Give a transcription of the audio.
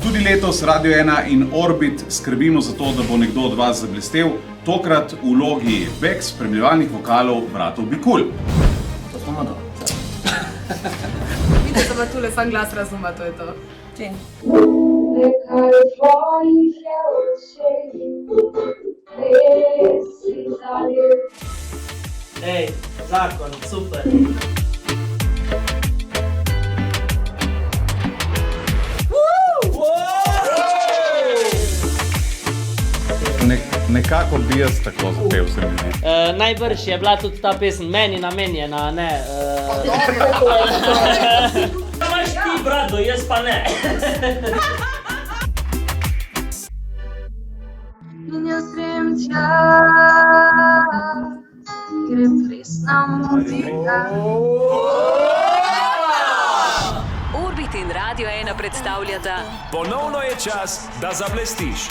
Tudi letos Radio 1 in Orbit skrbimo za to, da bo nekdo od vas zablestel, tokrat v vlogi Beck spremljevalnih vokalov bratov Bikul. To smo malo. Vidite, da pa tule sam glas razuma, to je to. Nekaj tvojih je očej, res si zaljubil. Ej, zakon, super. Nekako bi jaz tako zapel, se mi zdi. Najbrž je bila tudi ta pesem meni namenjena, ne? Imaš ti, brado, jaz pa ne. In jaz vem čas, gre pristna muzika. Orbit in Radio 1 predstavljata Ponovno je čas, da zablestiš.